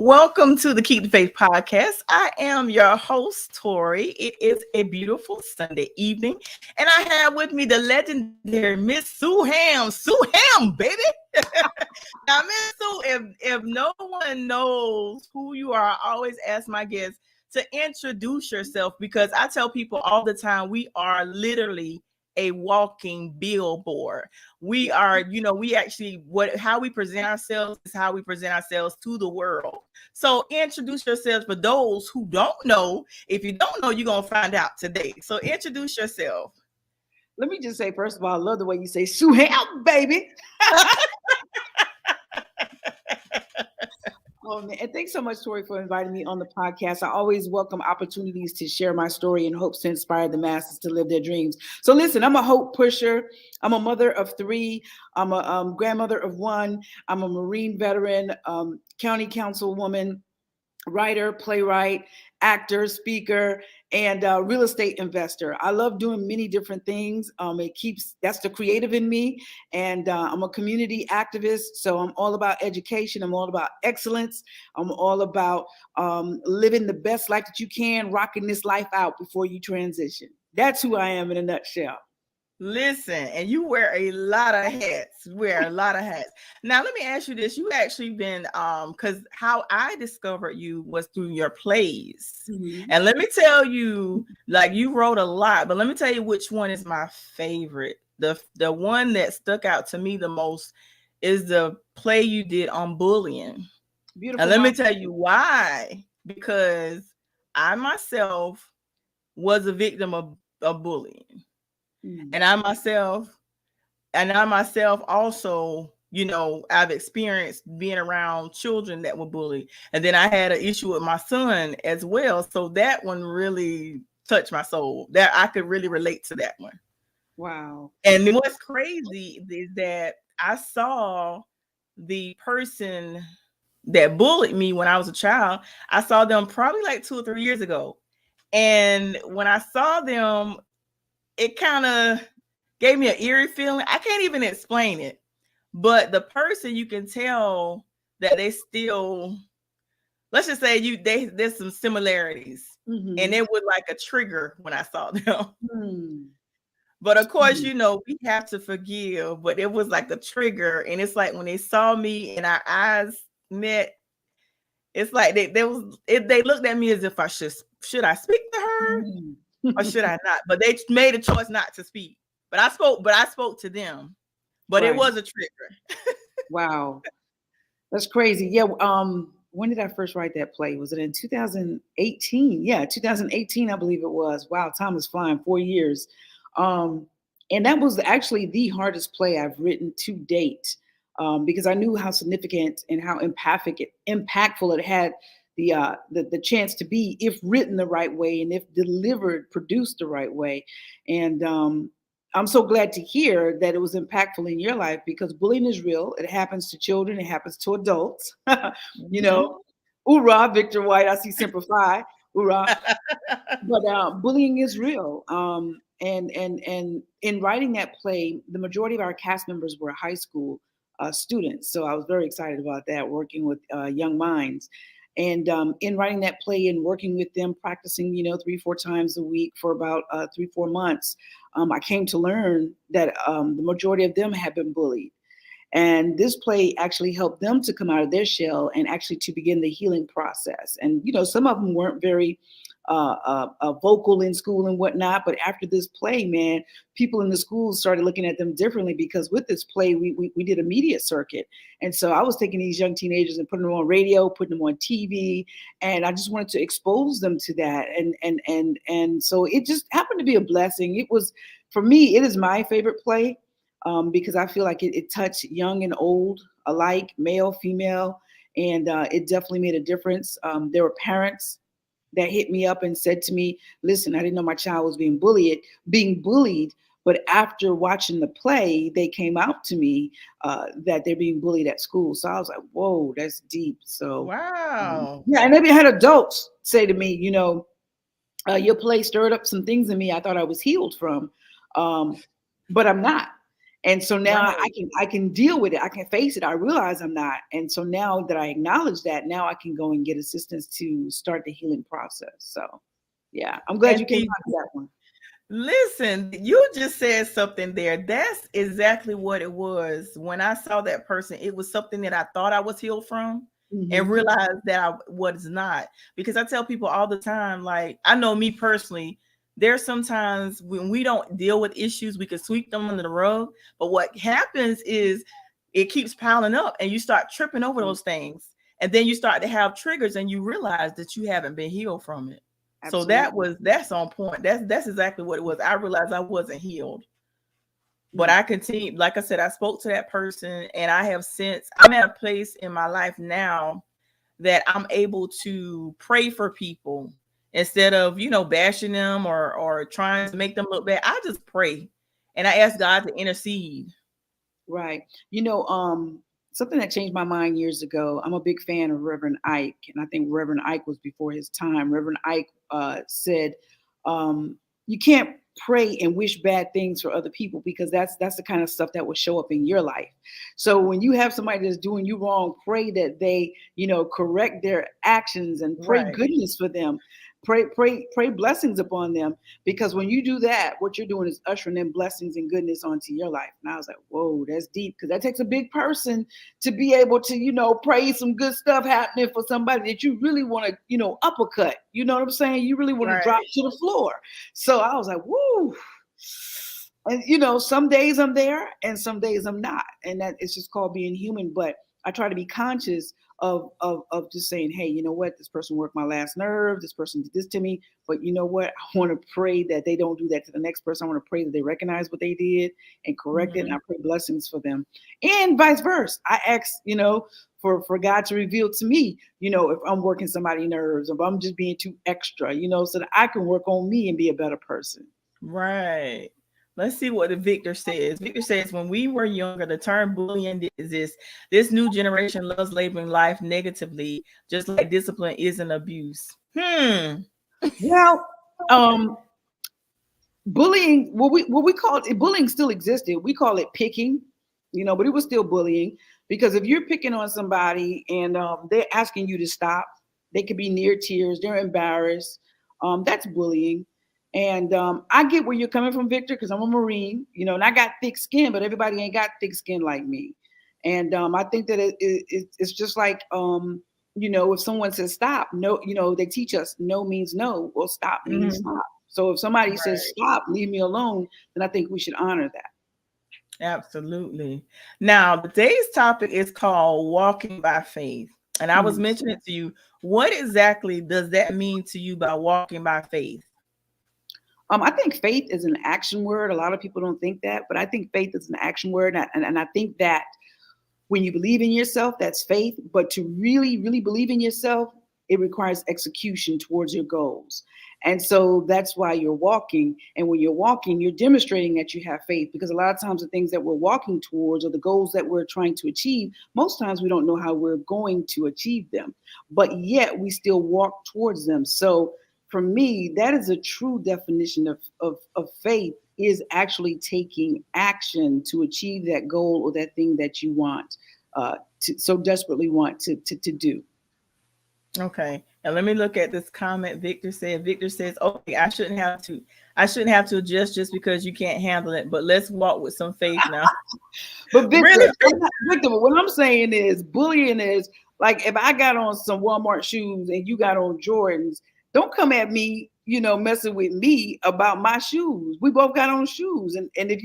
Welcome to the Keep the Faith podcast. I am your host, Tori. It is a beautiful Sunday evening, and I have with me the legendary Miss Sue Ham. Sue Ham, baby. Now, Miss Sue, if no one knows who you are, I always ask my guests to introduce yourself because I tell people all the time we are literally a walking billboard. We are, we actually how we present ourselves is how we present ourselves to the world. So introduce yourselves for those who don't know. If you don't know, you're gonna find out today. So introduce yourself. Let me just say, first of all, I love the way you say Sue Ham, baby. Oh, man. And thanks so much, Tori, for inviting me on the podcast. I always welcome opportunities to share my story and hopes to inspire the masses to live their dreams. So listen, I'm a hope pusher. I'm a mother of three. I'm a grandmother of one. I'm a Marine veteran, county councilwoman, writer, playwright, actor, speaker, and real estate investor. I love doing many different things. That's the creative in me. And I'm a community activist. So I'm all about education. I'm all about excellence. I'm all about living the best life that you can, rocking this life out before you transition. That's who I am in a nutshell. Listen, and you wear a lot of hats. Now, let me ask you this. You actually been, because how I discovered you was through your plays. Mm-hmm. And let me tell you, like you wrote a lot, but let me tell you which one is my favorite. The one that stuck out to me the most is the play you did on bullying. Beautiful. And let me tell you why. Because I myself was a victim of bullying. And I myself also, I've experienced being around children that were bullied. And then I had an issue with my son as well. So that one really touched my soul. That I could really relate to that one. Wow. And what's crazy is that I saw the person that bullied me when I was a child. I saw them probably like 2 or 3 years ago. And when I saw them, it kind of gave me an eerie feeling. I can't even explain it, but the person, you can tell that they still, let's just say there's some similarities. Mm-hmm. And it was like a trigger when I saw them. Mm-hmm. But of course, we have to forgive, but it was like a trigger. And it's like when they saw me and our eyes met, it's like they looked at me as if should I speak to her? Mm-hmm. Or should I not? But they made a choice not to speak. But I spoke to them. But right. It was a trigger. Wow. That's crazy. Yeah. When did I first write that play? Was it in 2018? Yeah, 2018, I believe it was. Wow, time is flying, 4 years. And that was actually the hardest play I've written to date. Because I knew how significant and how impactful it had the chance to be if written the right way and if produced the right way. And I'm so glad to hear that it was impactful in your life because bullying is real. It happens to children. It happens to adults. Hoorah, Victor White. I see Semper Fi. Hoorah. But bullying is real. And in writing that play, the majority of our cast members were high school students. So I was very excited about that, working with young minds. And in writing that play and working with them, practicing, 3-4 times a week for about 3-4 months, I came to learn that the majority of them had been bullied. And this play actually helped them to come out of their shell and actually to begin the healing process. And, some of them weren't very vocal in school and whatnot. But after this play, man, people in the schools started looking at them differently because with this play, we did a media circuit. And so I was taking these young teenagers and putting them on radio, putting them on TV, and I just wanted to expose them to that. And so it just happened to be a blessing. It was, for me, it is my favorite play because I feel like it touched young and old alike, male, female, and it definitely made a difference. There were parents that hit me up and said to me, listen, I didn't know my child was being bullied, but after watching the play, they came out to me that they're being bullied at school. So I was like, whoa, that's deep. So wow. Yeah, and maybe I had adults say to me, your play stirred up some things in me I thought I was healed from, but I'm not. And so now Right. I can deal with it. I can face it. I realize I'm not. And so now that I acknowledge that, now I can go and get assistance to start the healing process. So yeah, I'm glad And you came see, out to that one. listen, you just said something there. That's exactly what it was. When I saw that person, it was something that I thought I was healed from and Mm-hmm. realized that I was not. Because I tell people all the time, like, I know me personally, there's sometimes when we don't deal with issues, we can sweep them under the rug. But what happens is it keeps piling up and you start tripping over those things. And then you start to have triggers and you realize that you haven't been healed from it. So Absolutely. that's on point. That's exactly what it was. I realized I wasn't healed, but Mm. I continued. Like I said, I spoke to that person, and I have since. I'm at a place in my life now that I'm able to pray for people instead of bashing them or trying to make them look bad. I just pray, and I ask God to intercede. Right. Something that changed my mind years ago. I'm a big fan of Reverend Ike, and I think Reverend Ike was before his time. Reverend Ike said, um, "You can't pray and wish bad things for other people because that's the kind of stuff that will show up in your life. So when you have somebody that's doing you wrong, pray that they, correct their actions and pray Right, goodness for them. Pray blessings upon them because when you do that, what you're doing is ushering in blessings and goodness onto your life." And I was like, whoa, that's deep because that takes a big person to be able to, pray some good stuff happening for somebody that you really want to, uppercut. You know what I'm saying? You really want to drop right, to the floor. So I was like, woo. And some days I'm there and some days I'm not. And that it's just called being human. But I try to be conscious of just saying, hey, you know what, this person worked my last nerve, this person did this to me, but you know what, I want to pray that they don't do that to the next person. I want to pray that they recognize what they did and correct it, and mhm, I pray blessings for them. And vice versa. I ask, for God to reveal to me, if I'm working somebody's nerves, if I'm just being too extra, so that I can work on me and be a better person. right. Let's see what the Victor says. Victor says, when we were younger, the term bullying didn't exist. This new generation loves labeling life negatively, just like discipline is an abuse. Well, um, bullying, what we call it, bullying still existed. We call it picking, but it was still bullying because if you're picking on somebody and they're asking you to stop, they could be near tears, they're embarrassed. That's bullying. And I get where you're coming from, Victor, because I'm a Marine, and I got thick skin, but everybody ain't got thick skin like me. And I think that it's just like, if someone says stop, no, they teach us no means no. Well, stop means Mhm. stop. So if somebody says Right. stop, leave me alone, then I think we should honor that. Absolutely. Now, today's topic is called walking by faith. And I was Mhm. mentioning to you, what exactly does that mean to you by walking by faith? I think faith is an action word. A lot of people don't think that, but I think faith is an action word. And I think that when you believe in yourself, that's faith. But to really, really believe in yourself, it requires execution towards your goals. And so that's why you're walking. And when you're walking, you're demonstrating that you have faith because a lot of times the things that we're walking towards or the goals that we're trying to achieve, most times we don't know how we're going to achieve them, but yet we still walk towards them. So for me, that is a true definition of faith is actually taking action to achieve that goal or that thing that you want so desperately want to do. Okay. And let me look at this comment Victor said. Victor says, okay, I shouldn't have to adjust just because you can't handle it, but let's walk with some faith now. But Really? Victor, what I'm saying is bullying is like if I got on some Walmart shoes and you got on Jordans, don't come at me, messing with me about my shoes. We both got on shoes. And if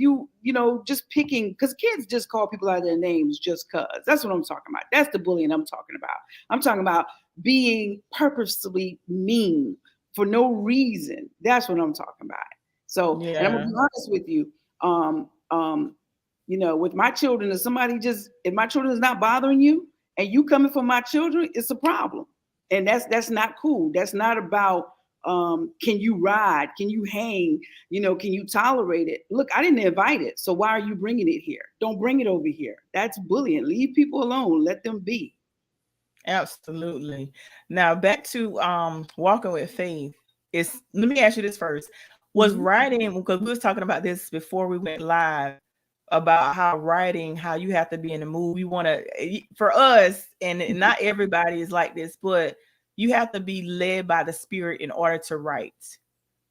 just picking, because kids just call people out of their names just cause. That's what I'm talking about. That's the bullying I'm talking about. I'm talking about being purposely mean for no reason. That's what I'm talking about. So, and I'm gonna Yeah. be honest with you. Um, um, with my children, if my children is not bothering you and you coming for my children, it's a problem. And that's not cool. That's not about can you ride? Can you hang? Can you tolerate it? Look, I didn't invite it. So why are you bringing it here? Don't bring it over here. That's bullying. Leave people alone. Let them be. Absolutely. Now back to walking with faith. Is Let me ask you this first. Was Mhm. writing, because we was talking about this before we went live. about how writing, how you have to be in the mood. We want to, for us, and not everybody is like this, but you have to be led by the Spirit in order to write.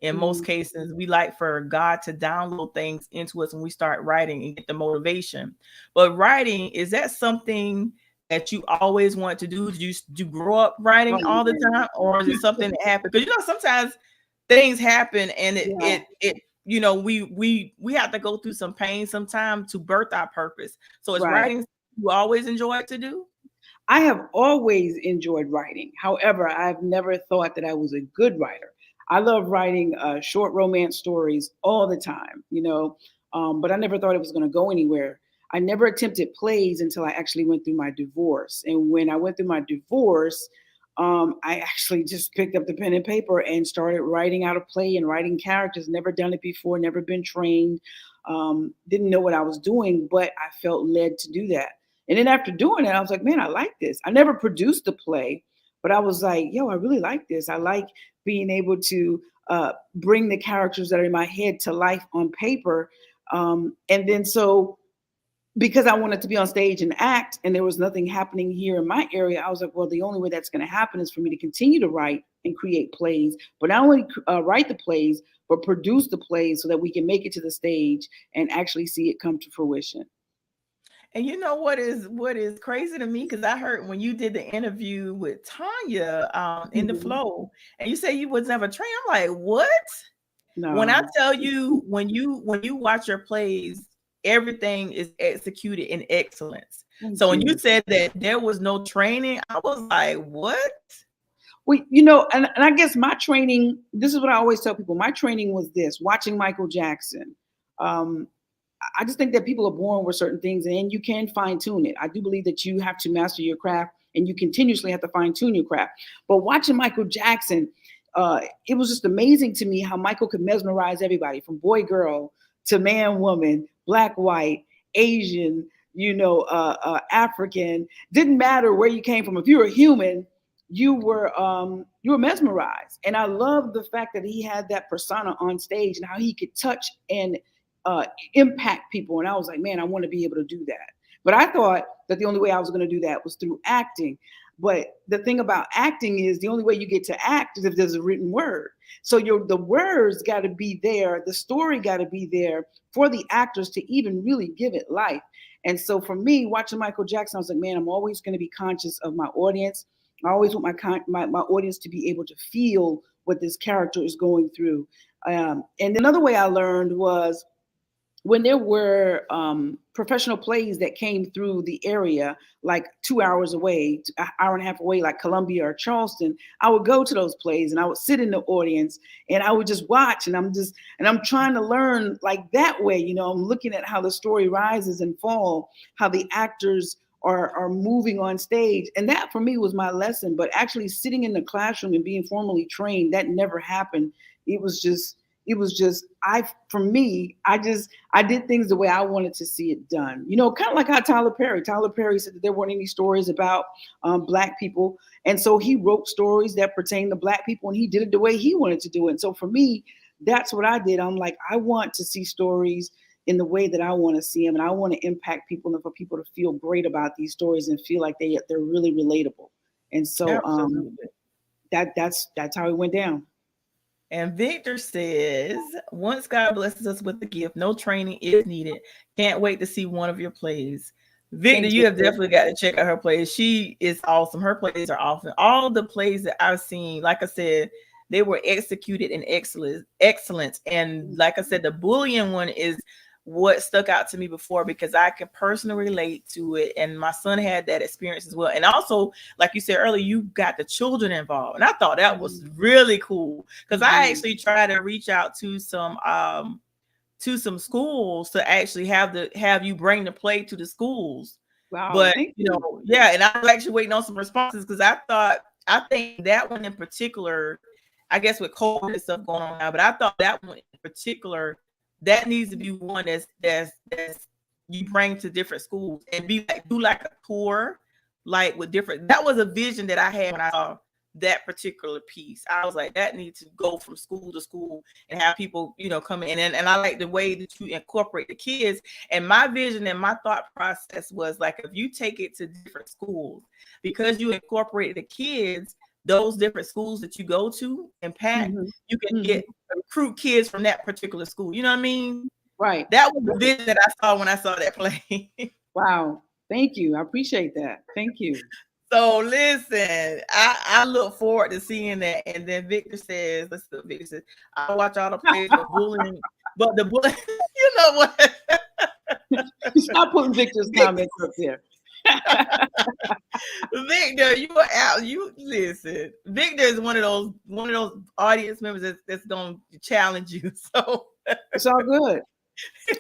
In most cases, we like for God to download things into us when we start writing and get the motivation. But writing, is that something that you always want to do? Do you grow up writing all the time, or is it something that happened? Because sometimes things happen, and it we have to go through some pain sometimes to birth our purpose. So it's writing you always enjoy to do? I have always enjoyed writing. However, I've never thought that I was a good writer. I love writing short romance stories all the time, but I never thought it was going to go anywhere. I never attempted plays until I actually went through my divorce. And when I went through my divorce, I actually just picked up the pen and paper and started writing out a play and writing characters. Never done it before, never been trained, didn't know what I was doing, but I felt led to do that. And then after doing it, I was like, man, I like this. I never produced a play, but I was like, yo, I really like this. I like being able to bring the characters that are in my head to life on paper. And then so because I wanted to be on stage and act, and there was nothing happening here in my area, I was like, well, the only way that's going to happen is for me to continue to write and create plays, but not only write the plays, but produce the plays so that we can make it to the stage and actually see it come to fruition. And you know what is crazy to me? Because I heard when you did the interview with Tanya in the Flow, and you say you was never trained. I'm like, what? No. When I tell you, when you watch your plays, everything is executed in excellence. So when you said that there was no training, I was like, what? Well, and I guess my training, this is what I always tell people. My training was this: watching Michael Jackson. I just think that people are born with certain things, and you can fine tune it. I do believe that you have to master your craft, and you continuously have to fine tune your craft. But watching Michael Jackson, it was just amazing to me how Michael could mesmerize everybody from boy, girl to man, woman, black, white, Asian, African. Didn't matter where you came from. If you were human, you were mesmerized. And I love the fact that he had that persona on stage and how he could touch and impact people. And I was like, man, I want to be able to do that. But I thought that the only way I was going to do that was through acting. But the thing about acting is the only way you get to act is if there's a written word. So the words got to be there. The story got to be there for the actors to even really give it life. And so for me, watching Michael Jackson, I was like, man, I'm always going to be conscious of my audience. I always want my audience to be able to feel what this character is going through. And another way I learned was when there were professional plays that came through the area, like 2 hours away, an hour and a half away, like Columbia or Charleston, I would go to those plays and I would sit in the audience and I would just watch, and I'm trying to learn like that way. I'm looking at how the story rises and falls, how the actors are moving on stage. And that for me was my lesson. But actually sitting in the classroom and being formally trained, that never happened. It was just I did things the way I wanted to see it done. Kind of like how Tyler Perry said that there weren't any stories about Black people. And so he wrote stories that pertain to Black people, and he did it the way he wanted to do it. And so for me, that's what I did. I'm like, I want to see stories in the way that I want to see them. And I want to impact people and for people to feel great about these stories and feel like they're really relatable. And so that's how it went down. And Victor says, once God blesses us with the gift, no training is needed. Can't wait to see one of your plays. Victor, you have definitely got to check out her plays. She is awesome. Her plays are awesome. All the plays that I've seen, like I said, they were executed in excellence. And like I said, the bullying one is what stuck out to me before, because I can personally relate to it, and my son had that experience as well. And also, like you said earlier, you got the children involved, and I thought that was really cool, because I actually tried to reach out to some schools to actually have you bring the play to the schools. Wow. But yeah, and I was actually waiting on some responses, because I think that one in particular, I guess with COVID and stuff going on now, but I thought that one in particular, that needs to be one that's you bring to different schools and do like a tour, like with different. That was a vision that I had when I saw that particular piece. I was like, that needs to go from school to school and have people, come in. And I like the way that you incorporate the kids. And my vision and my thought process was like, if you take it to different schools, because you incorporate the kids, those different schools that you go to impact, you can get recruit kids from that particular school. You know what I mean? Right. That was the vision that I saw when I saw that play. Wow. Thank you. I appreciate that. Thank you. So listen, I look forward to seeing that. And then Victor says, let's go. Victor says, I watch all the plays for bullying, but the bullying, you know what? Stop putting Victor's comments up there. Victor, you are out. You listen. Victor is one of those audience members that's going to challenge you. So it's all good.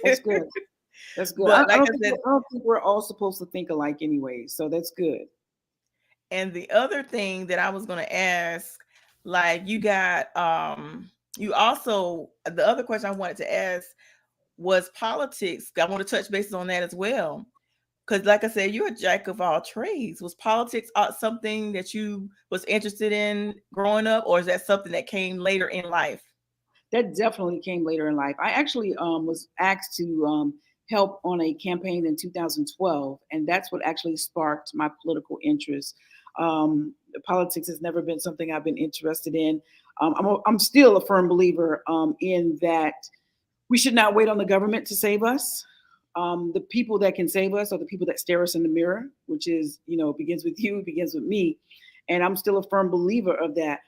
That's good. That's good. But I don't think we're all supposed to think alike anyway. So that's good. And the other thing that I was going to ask, like you got, you also, the other question I wanted to ask was politics. I want to touch bases on that as well. Because like I said, you're a jack of all trades. Was politics something that you was interested in growing up, or is that something that came later in life? That definitely came later in life. I actually was asked to help on a campaign in 2012, and that's what actually sparked my political interest. Politics has never been something I've been interested in. I'm still a firm believer in that we should not wait on the government to save us. The people that can save us are the people that stare us in the mirror, which is, it begins with you, it begins with me. And I'm still a firm believer of that.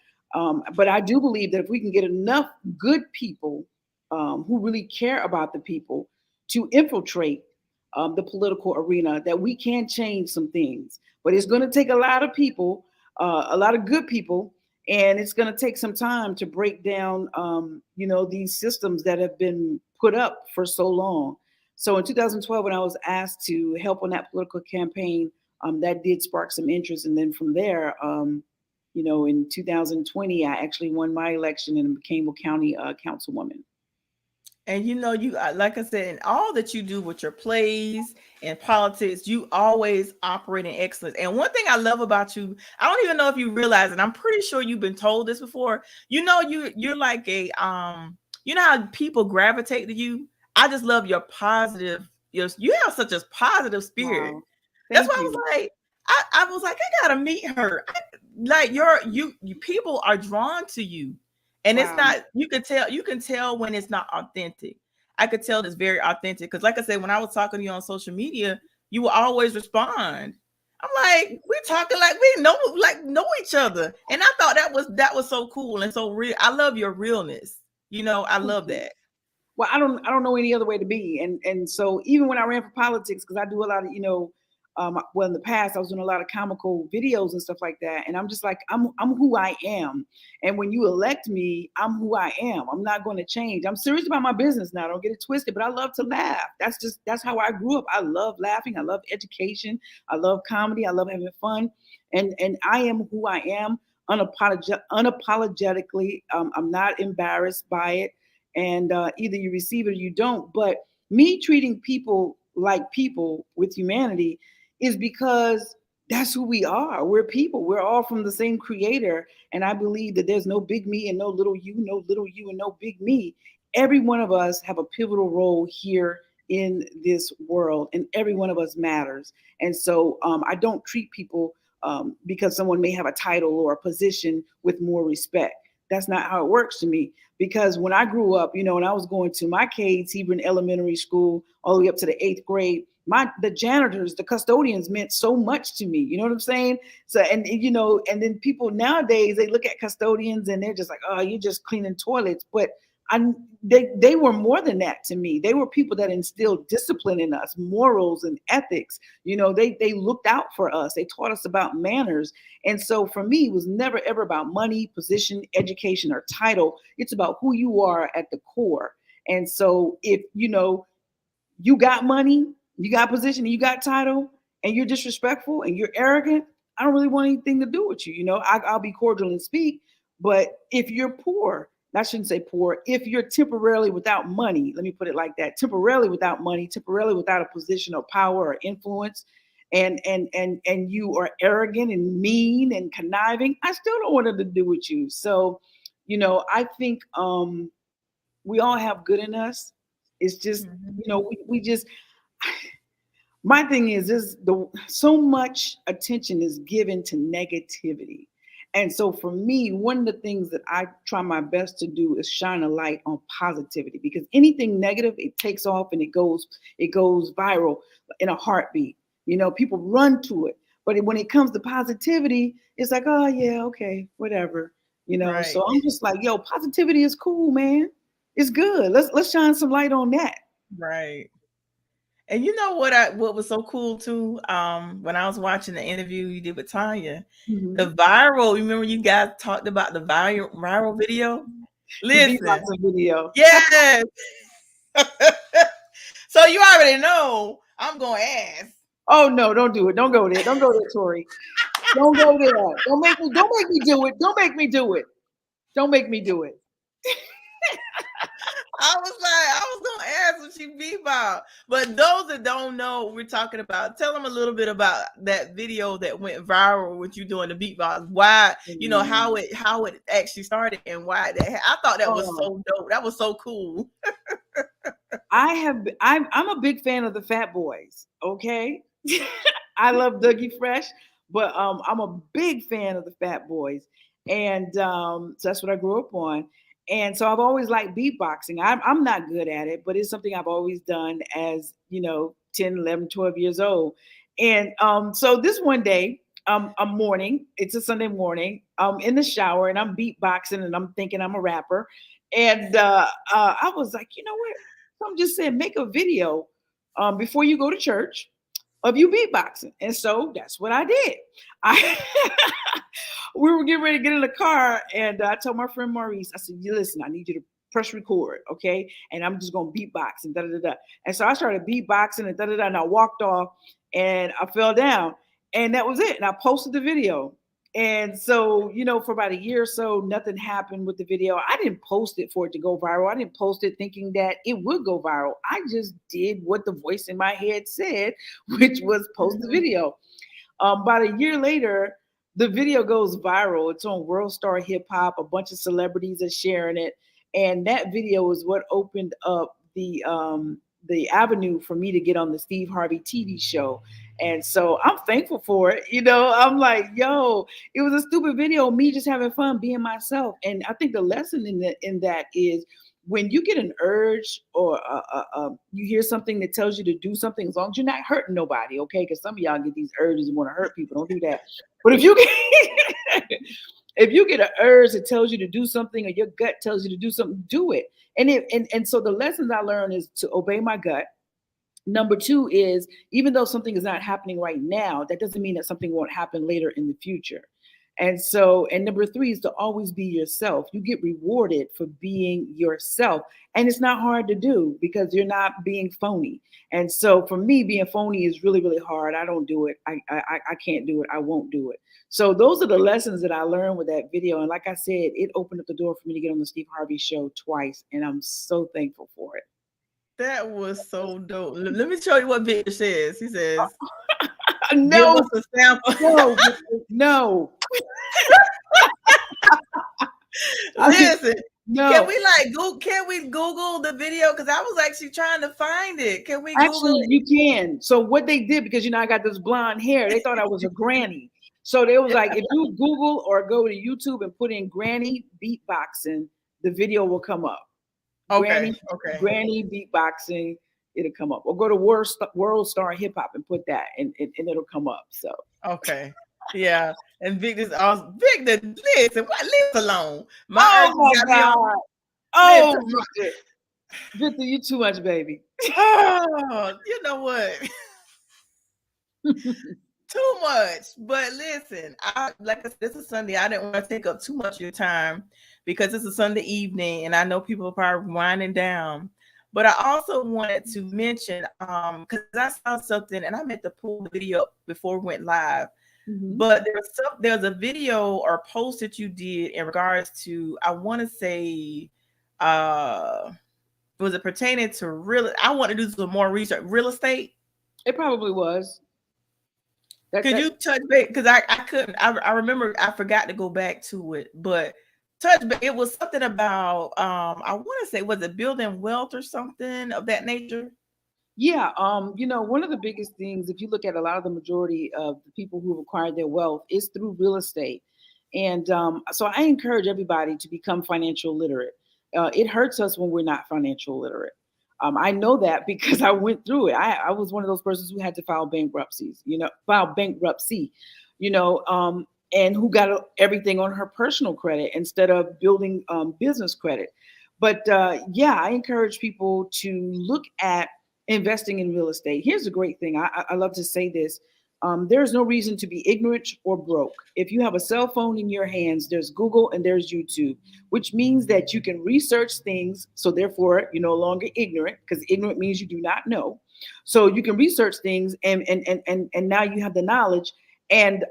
But I do believe that if we can get enough good people who really care about the people to infiltrate the political arena, that we can change some things. But it's going to take a lot of people, a lot of good people, and it's going to take some time to break down, these systems that have been put up for so long. So in 2012, when I was asked to help on that political campaign, that did spark some interest. And then from there, in 2020, I actually won my election and became a county councilwoman. And you like I said, in all that you do with your plays and politics, you always operate in excellence. And one thing I love about you, I don't even know if you realize it, I'm pretty sure you've been told this before. You're like a you know how people gravitate to you. I just love your positive. You have such a positive spirit. Wow. That's why I was like, I was like, I gotta meet her. You people are drawn to you. And wow. It's not, you can tell when it's not authentic. I could tell it's very authentic. Because like I said, when I was talking to you on social media, you will always respond. I'm like, we're talking like we know each other. And I thought that was so cool and so real. I love your realness. I love that. Well, I don't know any other way to be. And so even when I ran for politics, because I do a lot of, in the past, I was doing a lot of comical videos and stuff like that. And I'm just like, I'm who I am. And when you elect me, I'm who I am. I'm not going to change. I'm serious about my business now. Don't get it twisted, but I love to laugh. That's how I grew up. I love laughing. I love education. I love comedy. I love having fun. And I am who I am unapologetically. I'm not embarrassed by it. And either you receive it or you don't. But me treating people like people with humanity is because that's who we are. We're people. We're all from the same creator. And I believe that there's no big me and no little you and no big me. Every one of us have a pivotal role here in this world, and every one of us matters. And so I don't treat people because someone may have a title or a position with more respect. That's not how it works to me. Because when I grew up, when I was going to my Cades Hebron Elementary School all the way up to the 8th grade, the janitors, the custodians meant so much to me. You know what I'm saying? So, and then people nowadays, they look at custodians and they're just like, oh, you're just cleaning toilets. But they were more than that to me. They were people that instilled discipline in us, morals and ethics. They looked out for us. They taught us about manners. And so for me, it was never, ever about money, position, education, or title. It's about who you are at the core. And so if, you got money, you got position, and you got title, and you're disrespectful and you're arrogant, I don't really want anything to do with you. I'll be cordial and speak. But if you're poor, I shouldn't say poor, if you're temporarily without money, let me put it like that, temporarily without money, temporarily without a position of power or influence, and you are arrogant and mean and conniving, I still don't want nothing to do with you. So, I think we all have good in us. It's just, we just, my thing is so much attention is given to negativity. And so for me, one of the things that I try my best to do is shine a light on positivity, because anything negative, it takes off and it goes viral in a heartbeat. People run to it. But when it comes to positivity, it's like, oh yeah, okay, whatever. Right. So I'm just like, yo, positivity is cool, man. It's good. Let's shine some light on that. Right. And you know what was so cool too? When I was watching the interview you did with Tanya, the viral, remember you guys talked about the viral video? Listen. The video. Yes. So you already know I'm gonna ask. Oh no, don't do it. Don't go there. Don't go there, Tori. Don't go there. Don't make me do it. Don't make me do it. Don't make me do it. I was gonna ask what she bebop. But those that don't know what we're talking about, tell them a little bit about that video that went viral with you doing the beatbox. Why, how it actually started and why that. I thought that was so dope. That was so cool. I'm a big fan of the Fat Boys. Okay. I love Dougie Fresh, but I'm a big fan of the Fat Boys. And so that's what I grew up on. And so I've always liked beatboxing. I'm not good at it, but it's something I've always done as, 10, 11, 12 years old. And so this one day, a morning, it's a Sunday morning, I'm in the shower and I'm beatboxing and I'm thinking I'm a rapper. And I was like, you know what? I'm just saying, make a video before you go to church of you beatboxing. And so that's what I did. We were getting ready to get in the car, and I told my friend Maurice, I said, listen, I need you to press record, okay? And I'm just going to beatbox and da-da-da-da. And so I started beatboxing and da-da-da, and I walked off, and I fell down. And that was it. And I posted the video. And so, for about a year or so, nothing happened with the video. I didn't post it for it to go viral. I didn't post it thinking that it would go viral. I just did what the voice in my head said, which was post the video. About a year later, the video goes viral. It's on World Star Hip Hop. A bunch of celebrities are sharing it. And that video is what opened up the avenue for me to get on the Steve Harvey TV show. And so I'm thankful for it. I'm like, yo, it was a stupid video, me just having fun being myself. And I think the lesson in that is when you get an urge or you hear something that tells you to do something, as long as you're not hurting nobody, okay? Because some of y'all get these urges and want to hurt people. Don't do that. But if you get an urge that tells you to do something, or your gut tells you to do something, do it. And so the lessons I learned is to obey my gut. Number two is, even though something is not happening right now, that doesn't mean that something won't happen later in the future. And number three is to always be yourself. You get rewarded for being yourself. And it's not hard to do because you're not being phony. And so for me, being phony is really, really hard. I don't do it. I can't do it. I won't do it. So those are the lessons that I learned with that video. And like I said, it opened up the door for me to get on the Steve Harvey show twice. And I'm so thankful for it. That was so dope. Let me show you what Victor says. He says, no, give us a sample. No. Listen, no. Can we Google the video? Because I was actually trying to find it. Can we Google it? You can. So what they did, because I got this blonde hair, they thought I was a granny. So they was like, if you Google or go to YouTube and put in granny beatboxing, the video will come up. Okay. Granny beatboxing, it'll come up. Or go to World Star Hip Hop and put that, and it'll come up. So okay, yeah. And Victor's awesome. Victor, listen, leave alone. My God! Oh, Victor, you too much, baby. Oh, you know what? Too much. But listen, like I said, this is Sunday. I didn't want to take up too much of your time because it's a Sunday evening and I know people are probably winding down. But I also wanted to mention, because I saw something and I meant to pull the video up before we went live. Mm-hmm. But there's a video or post that you did in regards to, I want to say, was it pertaining to I want to do some more research, real estate? It probably was. Could you touch base? Because I couldn't. I remember I forgot to go back to it, but touch base. It was something about I want to say, was it building wealth or something of that nature? Yeah, one of the biggest things, if you look at a lot of the majority of the people who've acquired their wealth, is through real estate. And so I encourage everybody to become financial literate. It hurts us when we're not financial literate. I know that because I went through it. I was one of those persons who had to file bankruptcy, you know, and who got everything on her personal credit instead of building business credit. But yeah, I encourage people to look at investing in real estate. Here's a great thing. I love to say this. There's no reason to be ignorant or broke. If you have a cell phone in your hands, there's Google and there's YouTube, which means that you can research things. So therefore, you're no longer ignorant, because ignorant means you do not know. So you can research things, and now you have the knowledge. And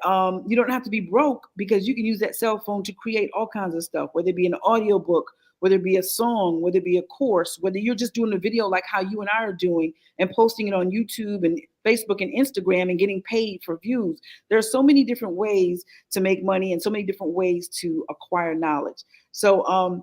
you don't have to be broke, because you can use that cell phone to create all kinds of stuff, whether it be an audio book, whether it be a song, whether it be a course, whether you're just doing a video like how you and I are doing and posting it on YouTube and Facebook and Instagram and getting paid for views. There are so many different ways to make money and so many different ways to acquire knowledge. So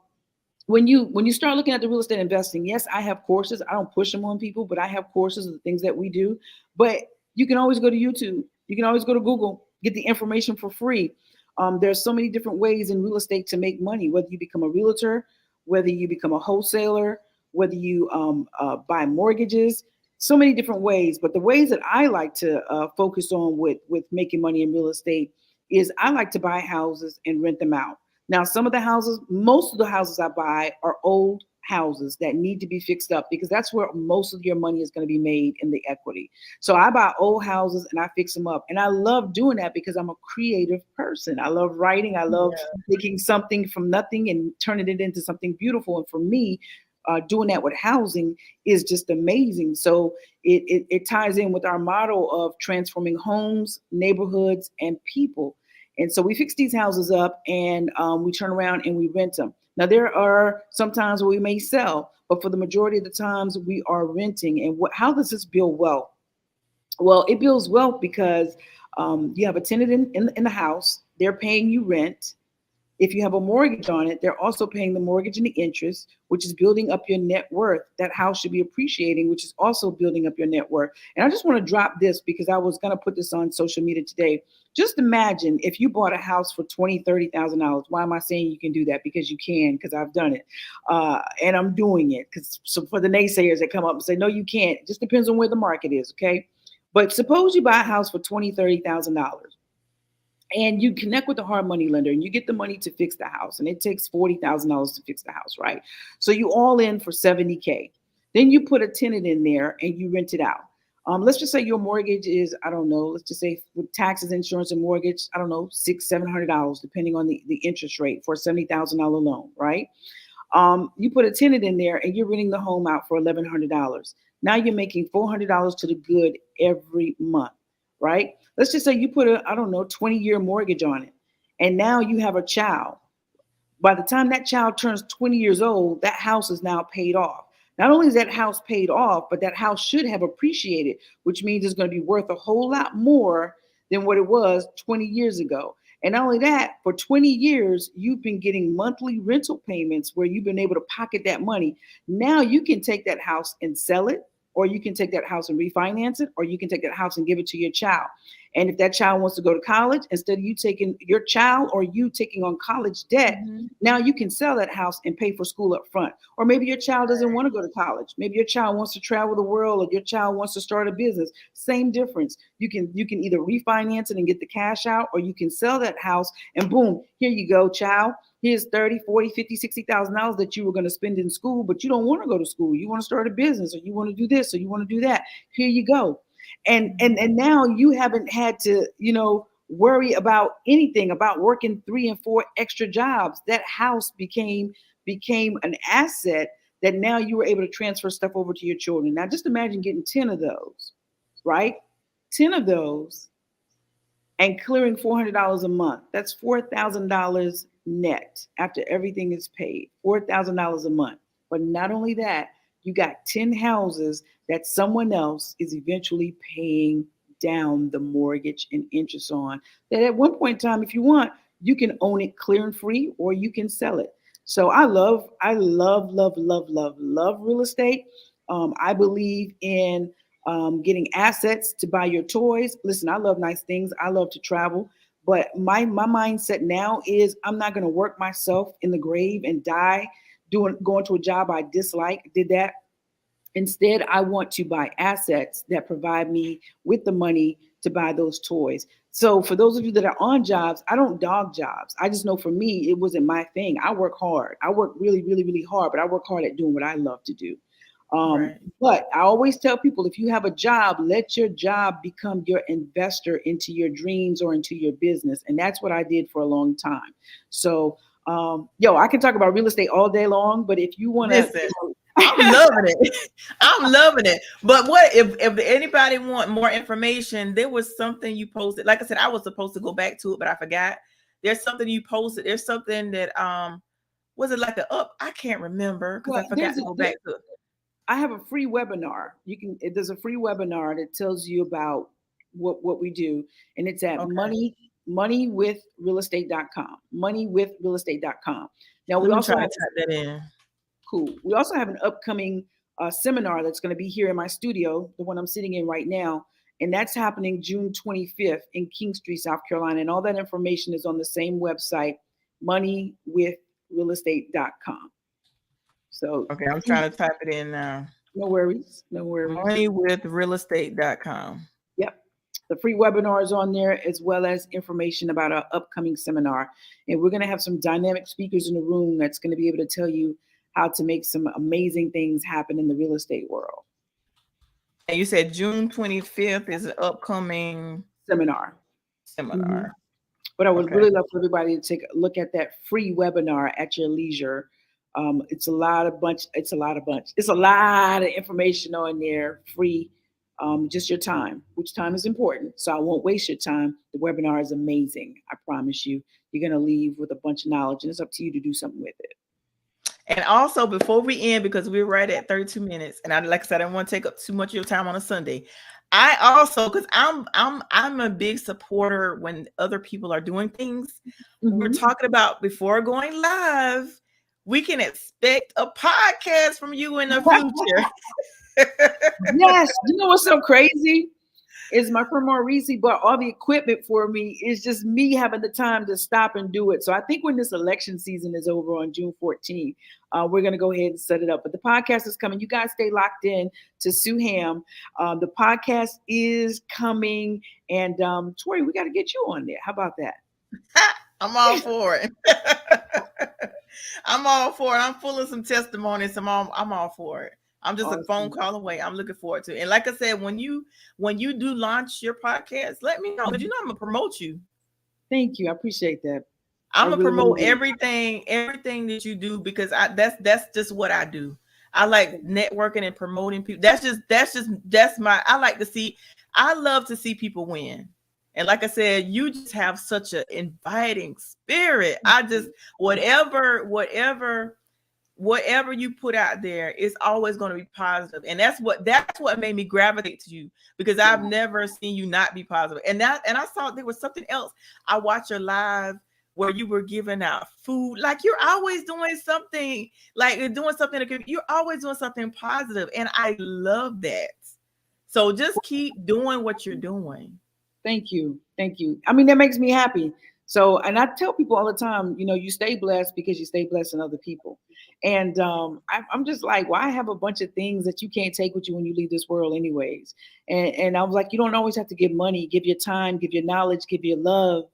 when you start looking at the real estate investing, yes, I have courses. I don't push them on people, but I have courses of the things that we do. But you can always go to YouTube. You can always go to Google, get the information for free. There's so many different ways in real estate to make money, whether you become a realtor, whether you become a wholesaler, whether you buy mortgages, so many different ways. But the ways that I like to focus on with making money in real estate is I like to buy houses and rent them out. Now, most of the houses I buy are old houses that need to be fixed up, because that's where most of your money is going to be made in the equity. So I buy old houses and I fix them up. And I love doing that because I'm a creative person. I love writing. I love taking something from nothing and turning it into something beautiful. And for me, doing that with housing is just amazing. So it ties in with our model of transforming homes, neighborhoods, and people. And so we fix these houses up, and we turn around and we rent them. Now, there are some times where we may sell, but for the majority of the times we are renting. And how does this build wealth? Well, it builds wealth because you have a tenant in the house. They're paying you rent. If you have a mortgage on it, they're also paying the mortgage and the interest, which is building up your net worth. That house should be appreciating, which is also building up your net worth. And I just want to drop this because I was going to put this on social media today. Just imagine if you bought a house for $20,000, $30,000. Why am I saying you can do that? Because you can, because I've done it. And I'm doing it. So for the naysayers that come up and say, no, you can't. It just depends on where the market is, okay? But suppose you buy a house for $20,000, $30,000. And you connect with the hard money lender and you get the money to fix the house. And it takes $40,000 to fix the house, right? So you all in for $70K. Then you put a tenant in there and you rent it out. Let's just say your mortgage is, I don't know, let's just say with taxes, insurance, and mortgage, I don't know, $600-$700, depending on the interest rate for a $70,000 loan, right? You put a tenant in there and you're renting the home out for $1,100. Now you're making $400 to the good every month, right? Let's just say you put a, I don't know, 20-year mortgage on it. And now you have a child. By the time that child turns 20 years old, that house is now paid off. Not only is that house paid off, but that house should have appreciated, which means it's going to be worth a whole lot more than what it was 20 years ago. And not only that, for 20 years, you've been getting monthly rental payments where you've been able to pocket that money. Now you can take that house and sell it, or you can take that house and refinance it, or you can take that house and give it to your child. And if that child wants to go to college, instead of you taking your child or you taking on college debt, now you can sell that house and pay for school up front. Or maybe your child doesn't want to go to college. Maybe your child wants to travel the world, or your child wants to start a business. Same difference. You can either refinance it and get the cash out, or you can sell that house and boom, here you go, child. Here's $30,000, $40,000, $50,000, $60,000 that you were going to spend in school, but you don't want to go to school. You want to start a business, or you want to do this, or you want to do that. Here you go. And now you haven't had to, worry about anything about working 3 and 4 extra jobs. That house became an asset that now you were able to transfer stuff over to your children. Now just imagine getting 10 of those, right? 10 of those and clearing $400 a month. That's $4,000 net after everything is paid, $4,000 a month. But not only that, you got 10 houses that someone else is eventually paying down the mortgage and interest on, that at one point in time, if you want, you can own it clear and free, or you can sell it. So I love real estate. I believe in getting assets to buy your toys. Listen, I love nice things. I love to travel. But my mindset now is I'm not going to work myself in the grave and die going to a job I dislike. Did that. Instead, I want to buy assets that provide me with the money to buy those toys. So for those of you that are on jobs, I don't dog jobs. I just know for me, it wasn't my thing. I work hard. I work really, really, really hard, but I work hard at doing what I love to do. Right. But I always tell people, if you have a job, let your job become your investor into your dreams or into your business. And that's what I did for a long time. So, I can talk about real estate all day long, but if you want to, I'm loving it. I'm loving it. But what if anybody want more information? There was something you posted. Like I said, I was supposed to go back to it, but I forgot. There's something you posted. There's something that was it like I can't remember because I forgot to go back to it. I have a free webinar. There's a free webinar that tells you about what we do, and it's at moneywithrealestate.com. Moneywithrealestate.com. Now we also type that in. Cool. We also have an upcoming seminar that's going to be here in my studio, the one I'm sitting in right now, and that's happening June 25th in Kingstree, South Carolina. And all that information is on the same website, moneywithrealestate.com. So okay, I'm trying to type it in now. No worries. Moneywithrealestate.com. Yep. The free webinar is on there, as well as information about our upcoming seminar. And we're going to have some dynamic speakers in the room that's going to be able to tell you how to make some amazing things happen in the real estate world. And you said June 25th is an upcoming seminar. Mm-hmm. But I would really love for everybody to take a look at that free webinar at your leisure. It's a lot of information on there, free, just your time, which time is important. So I won't waste your time. The webinar is amazing. I promise you, you're going to leave with a bunch of knowledge, and it's up to you to do something with it. And also, before we end, because we're right at 32 minutes, and like I said, I don't want to take up too much of your time on a Sunday. I also, because I'm a big supporter when other people are doing things. Mm-hmm. We're talking about before going live, we can expect a podcast from you in the future. Yes, you know what's so crazy? Is my friend Maurice bought all the equipment for me. It's just me having the time to stop and do it. So I think when this election season is over on June 14th, we're going to go ahead and set it up. But the podcast is coming. You guys stay locked in to Sue Ham. The podcast is coming. And Tori, we got to get you on there. How about that? I'm all for it. I'm all for it. I'm full of some testimonies. I'm all for it. I'm just a phone call away. I'm looking forward to it. And like I said, when you do launch your podcast, let me know, because you know I'm gonna promote you. Thank you. I appreciate that. I'm gonna promote everything that you do, because that's just what I do. I like networking and promoting people. That's my, I love to see people win. And like I said, you just have such an inviting spirit. I just, whatever you put out there is always going to be positive. And that's what made me gravitate to you, because I've never seen you not be positive. And I saw there was something else. I watched your live where you were giving out food. Like, you're always doing something, you're always doing something positive. And I love that. So just keep doing what you're doing. Thank you. Thank you. I mean, that makes me happy. So, and I tell people all the time, you stay blessed because you stay blessing other people. And I'm just like, well, I have a bunch of things that you can't take with you when you leave this world anyways. And I was like, you don't always have to give money, give your time, give your knowledge, give your love,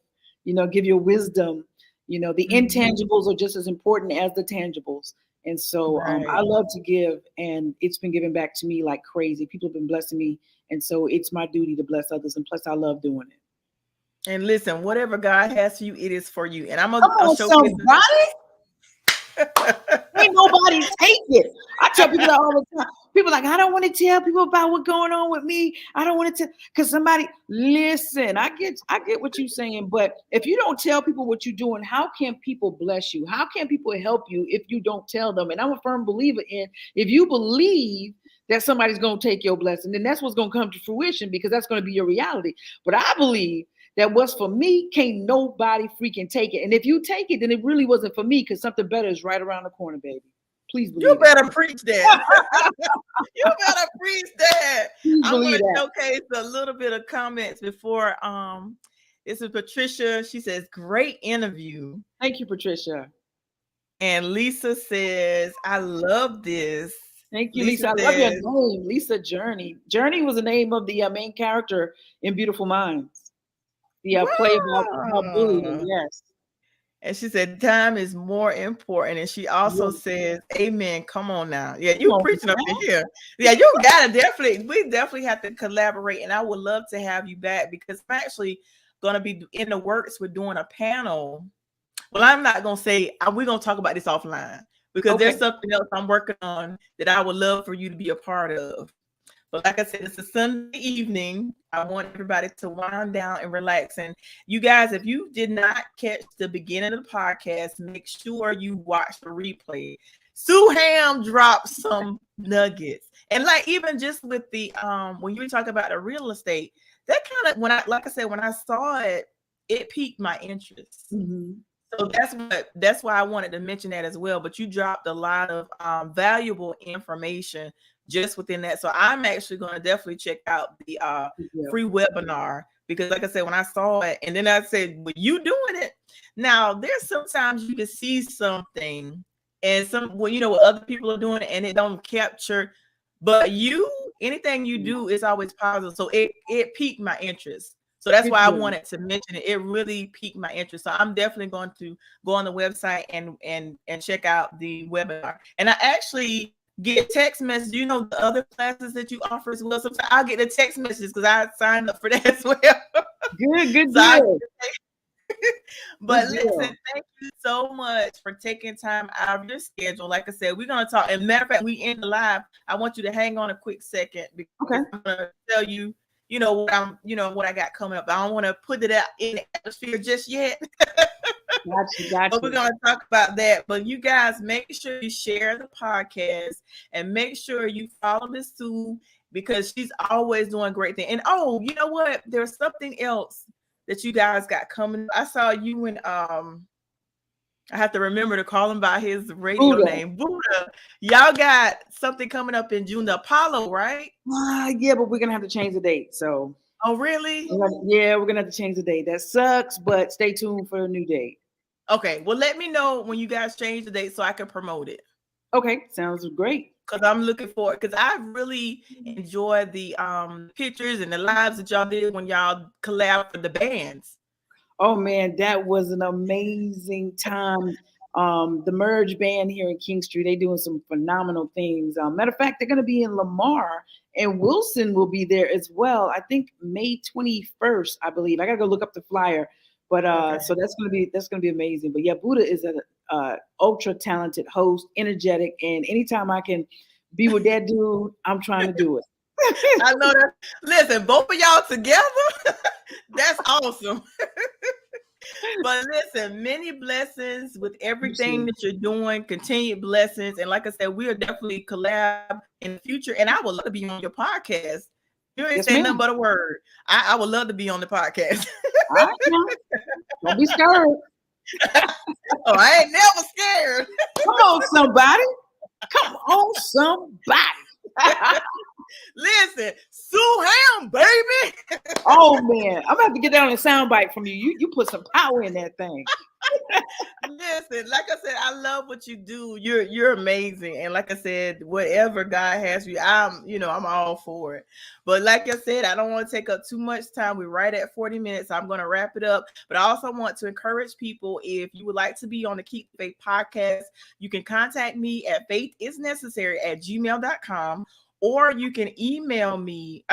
give your wisdom. The intangibles are just as important as the tangibles. And so I love to give, and it's been given back to me like crazy. People have been blessing me. And so it's my duty to bless others. And plus I love doing it. And listen, whatever God has for you, it is for you. And I'm going to showcase it. Ain't nobody take it. I tell people that all the time. People like, I don't want to tell people about what's going on with me. I don't want to tell because somebody listen. I get what you're saying, but if you don't tell people what you're doing, how can people bless you? How can people help you if you don't tell them? And I'm a firm believer in if you believe that somebody's going to take your blessing, then that's what's going to come to fruition because that's going to be your reality. But I believe that what's for me can't nobody freaking take it. And if you take it, then it really wasn't for me because something better is right around the corner, baby. Please believe you better preach that. You better preach that. I want to showcase a little bit of comments before. This is Patricia. She says, "Great interview." Thank you, Patricia. And Lisa says, "I love this." Thank you, Lisa. I love your name, Lisa Journey. Journey was the name of the main character in Beautiful Minds. The play about bullying. Yes. And she said, time is more important. And she also says, amen. Come on now. Yeah, you preaching up in here. Yeah, you gotta we definitely have to collaborate. And I would love to have you back because I'm actually gonna be in the works with doing a panel. Well, I'm not gonna say we're gonna talk about this offline because there's something else I'm working on that I would love for you to be a part of. But like I said, it's a Sunday evening. I want everybody to wind down and relax. And you guys, if you did not catch the beginning of the podcast, make sure you watch the replay. Sue Ham dropped some nuggets. And like even just with the when you were talking about the real estate, that kind of when I saw it, it piqued my interest. Mm-hmm. So that's why I wanted to mention that as well. But you dropped a lot of valuable information just within that. So I'm actually going to definitely check out the free webinar because like I said, when I saw it and then I said, well, you doing it now, there's sometimes you can see something and what other people are doing and it don't capture, but anything you do is always positive. So it piqued my interest. So that's why I wanted to mention it. It really piqued my interest. So I'm definitely going to go on the website and check out the webinar. And I actually get text messages. The other classes that you offer as well. Sometimes I'll get the text messages because I signed up for that as well. Good deal. But listen, thank you so much for taking time out of your schedule. Like I said, we're gonna talk. And matter of fact, we end the live. I want you to hang on a quick second because I'm gonna tell you, what I got coming up. I don't want to put it out in the atmosphere just yet. Gotcha. But we're going to talk about that. But you guys, make sure you share the podcast and make sure you follow Miss Sue because she's always doing great things. And you know what? There's something else that you guys got coming. I saw you in I have to remember to call him by his radio name, Buddha. Y'all got something coming up in June, the Apollo, right? Yeah, but we're gonna have to change the date. So. Oh, really? Yeah, we're gonna have to change the date. That sucks, but stay tuned for a new date. Okay, well, let me know when you guys change the date so I can promote it. Okay, sounds great. Because I'm looking for it. Because I really enjoy the pictures and the lives that y'all did when y'all collab for the bands. Oh man, that was an amazing time. The Merge band here in King Street, they doing some phenomenal things. Matter of fact, they're going to be in Lamar and Wilson will be there as well. I think May 21st, I believe. I got to go look up the flyer. But so that's going to be amazing. But yeah, Buddha is an ultra talented host, energetic, and anytime I can be with that dude, I'm trying to do it. I know that. Listen, both of y'all together, that's awesome. But listen, many blessings with everything that you're doing, continued blessings. And like I said, we are definitely collab in the future. And I would love to be on your podcast. You ain't saying nothing but a word. I would love to be on the podcast. Don't be scared. I ain't never scared. Come on, somebody. Come on, somebody. Listen, Sue Ham, baby. Oh man, I'm gonna have to get that on a soundbite from you. You put some power in that thing. Listen, like I said, I love what you do. You're amazing, and like I said, whatever God has for you, I'm all for it. But like I said, I don't want to take up too much time. We're right at 40 minutes. So I'm going to wrap it up. But I also want to encourage people, if you would like to be on the Keep Faith podcast, you can contact me at faithisnecessary@gmail.com, or you can email me.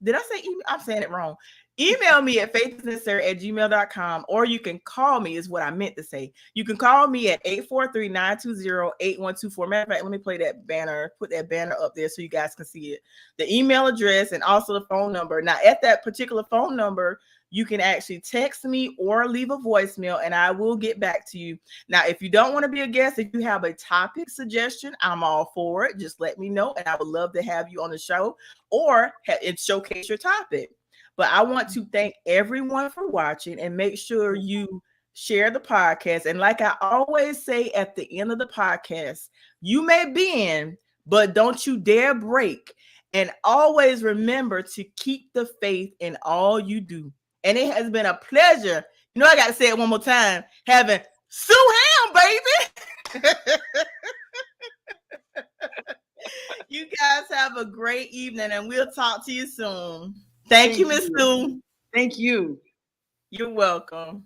Did I say email? I'm saying it wrong. Email me at faithisnecessary@gmail.com, or you can call me, is what I meant to say. You can call me at 843-920-8124. Matter of fact, let me play that banner, put that banner up there so you guys can see it. The email address and also the phone number. Now, at that particular phone number, you can actually text me or leave a voicemail, and I will get back to you. Now, if you don't want to be a guest, if you have a topic suggestion, I'm all for it. Just let me know, and I would love to have you on the show or showcase your topic. But I want to thank everyone for watching, and make sure you share the podcast. And like I always say at the end of the podcast, you may bend, but don't you dare break. And always remember to keep the faith in all you do. And it has been a pleasure. You know, I got to say it one more time, having Sue Ham, baby. You guys have a great evening, and we'll talk to you soon. Thank you, Miss Sue. Thank you. You're welcome.